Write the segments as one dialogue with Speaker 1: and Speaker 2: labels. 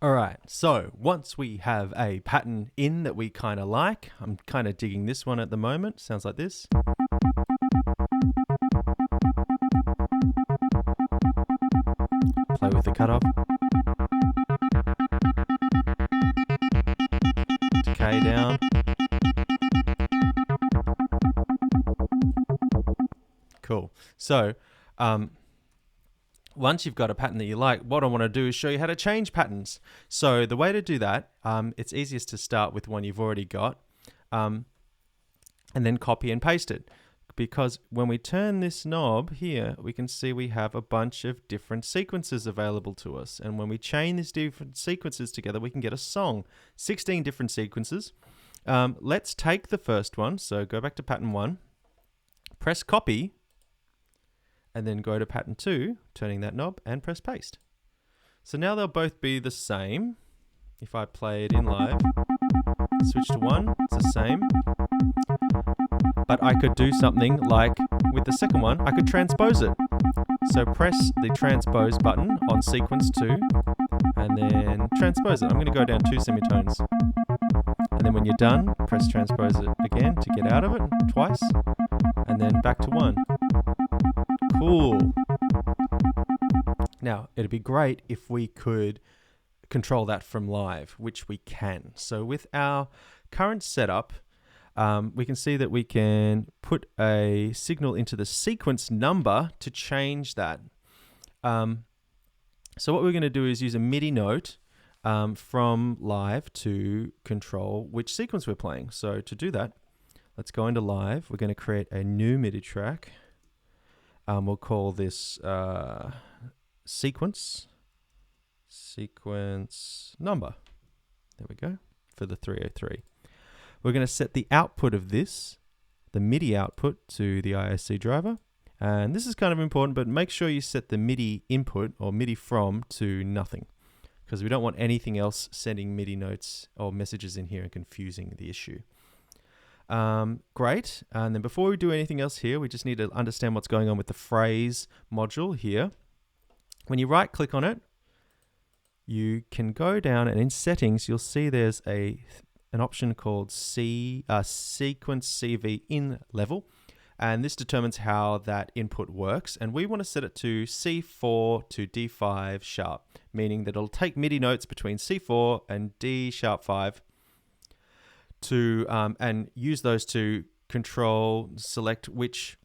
Speaker 1: All right, so once we have a pattern in that we kind of like, I'm kind of digging this one at the moment, sounds like this. Play with the cutoff. Decay down. Cool. So, once you've got a pattern that you like, what I want to do is show you how to change patterns. So the way to do that, it's easiest to start with one you've already got and then copy and paste it. Because when we turn this knob here, we can see we have a bunch of different sequences available to us. And when we chain these different sequences together, we can get a song. 16 different sequences. Let's take the first one. So go back to pattern 1, press copy, and then go to pattern 2, turning that knob, and press paste. So now they'll both be the same. If I play it in live, switch to 1, it's the same. But I could do something like, with the second one, I could transpose it. So press the transpose button on sequence 2, and then transpose it. I'm going to go down 2 semitones. And then when you're done, press transpose it again to get out of it, twice, and then back to 1. Cool. Now, it'd be great if we could control that from live, which we can. So with our current setup, we can see that we can put a signal into the sequence number to change that. So what we're going to do is use a MIDI note from live to control which sequence we're playing. So to do that, let's go into live. We're going to create a new MIDI track. We'll call this sequence number. There we go, for the 303. We're going to set the output of this, the MIDI output, to the ISC driver. And this is kind of important, but make sure you set the MIDI input or MIDI from to nothing, because we don't want anything else sending MIDI notes or messages in here and confusing the issue. Great. And then before we do anything else here, we just need to understand what's going on with the phrase module here. When you right click on it, you can go down, and in settings, you'll see there's an option called sequence CV in level. And this determines how that input works. And we want to set it to C4 to D5 sharp, meaning that it'll take MIDI notes between C4 and D sharp 5 to and use those to select which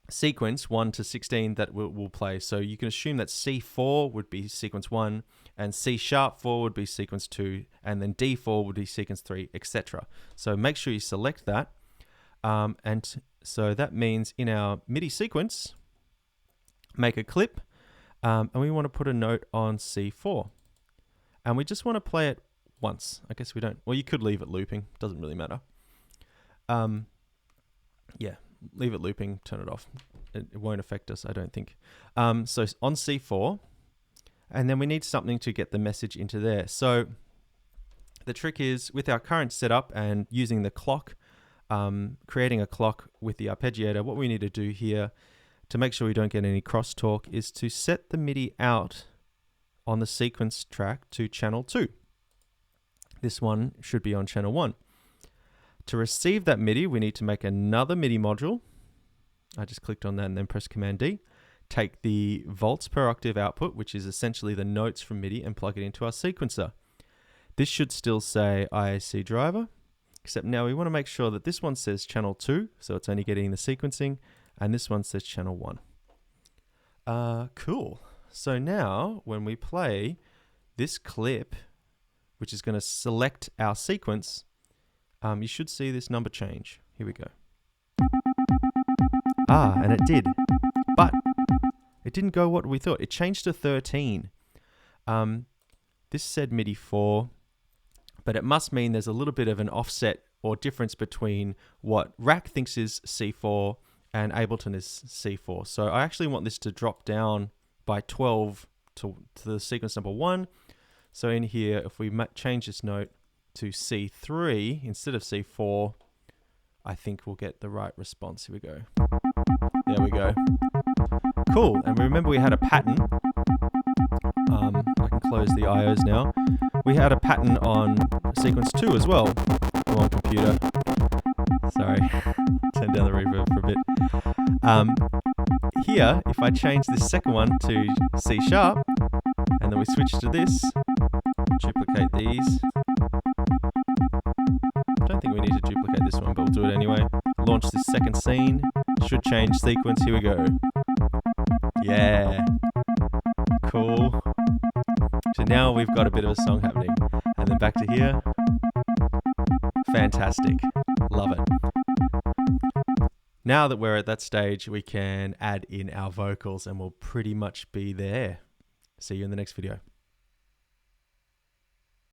Speaker 1: sequence 1 to 16 that we'll play. So you can assume that C4 would be sequence 1, and C sharp 4 would be sequence 2, and then D4 would be sequence 3, etc. So make sure you select that. And so that means in our MIDI sequence, make a clip, and we want to put a note on C4. And we just want to play it once. I guess we don't. Well, you could leave it looping. Doesn't really matter. Yeah, leave it looping, turn it off. It won't affect us, I don't think. So on C4, and then we need something to get the message into there. So the trick is, with our current setup and using the clock, creating a clock with the arpeggiator, what we need to do here to make sure we don't get any crosstalk is to set the MIDI out on the sequence track to channel 2. This one should be on channel 1. To receive that MIDI, we need to make another MIDI module. I just clicked on that and then press Command D. Take the volts per octave output, which is essentially the notes from MIDI, and plug it into our sequencer. This should still say IAC driver, except now we want to make sure that this one says channel 2, so it's only getting the sequencing, and this one says channel 1. Cool. So now when we play this clip, which is going to select our sequence, you should see this number change. Here we go. And it did. But it didn't go what we thought. It changed to 13. This said MIDI 4, but it must mean there's a little bit of an offset or difference between what Rack thinks is C4 and Ableton is C4. So I actually want this to drop down by 12 to the sequence number 1. So in here, if we change this note to C3 instead of C4, I think we'll get the right response. Here we go. There we go. Cool. And remember we had a pattern. I can close the IOs now. We had a pattern on sequence 2 as well. Come on, computer. Sorry, turn down the reverb for a bit. Here, if I change this second one to C sharp, and then we switch to this, duplicate these. I don't think we need to duplicate this one, but we'll do it anyway. Launch this second scene. Should change sequence. Here we go. Yeah. Cool. So now we've got a bit of a song happening. And then back to here. Fantastic. Love it. Now that we're at that stage, we can add in our vocals and we'll pretty much be there. See you in the next video.